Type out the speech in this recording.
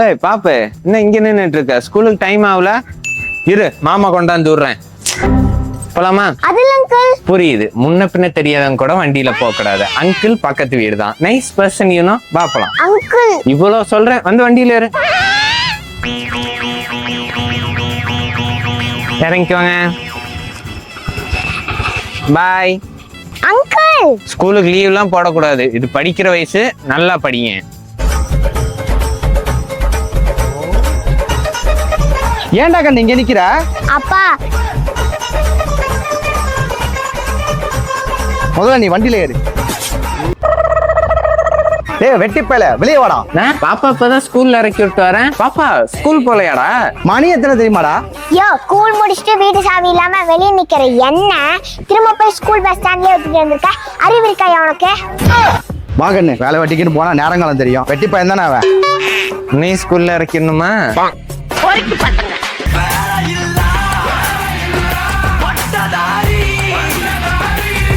ஏய் பாப்பு, இன்னும் இங்க நின்னுட்டு இருக்க? ஸ்கூலுக்கு டைம் ஆகல. இரு, மாமா கொண்டாந்து விடுறேன். போலாமா? புரியுது. முன்ன பின்ன தெரியாதவங்க கூட வண்டியில போக கூடாது. அங்கிள் பக்கத்து வீடு தான். Nice person you know. பாப்பலாம். இவ்வளவு சொல்றேன், வந்து வண்டியில ஏறு. இறங்கிக்கோங்க. பாய். அங்கிள், ஸ்கூலுக்கு லீவ் எல்லாம் போடக்கூடாது. இது படிக்கிற வயசு. நல்லா படிங்க. ஏன்டா கண்ணு இங்க நிக்கிற? அப்பா முதல்ல நீ வண்டியில ஏறு. டேய் வெட்டிப்பையில வெளியே வாடா. பாப்பா இப்பதான் ஸ்கூல்ல இறக்கி விட்டு வரேன். பாப்பா ஸ்கூல் போலையாடா? மணி எத்தனை தெரியுமாடா? யோ, ஸ்கூல் முடிச்சுட்டு வீட்டு சாவி இல்லாம வெளியே நிக்கிற என்ன திரும்ப போய் ஸ்கூல் பஸ் ஸ்டாண்ட்லயே விட்டுட்டு வந்திருக்க? அறிவு இருக்கா உனக்கு? வா கண்ணு, வேலை வெட்டிக்கின்னு போனா நேரங்காலம் தெரியும். வெட்டிப்பையன் தானே அவன். நீ ஸ்கூல்ல இறக்கிடணுமா?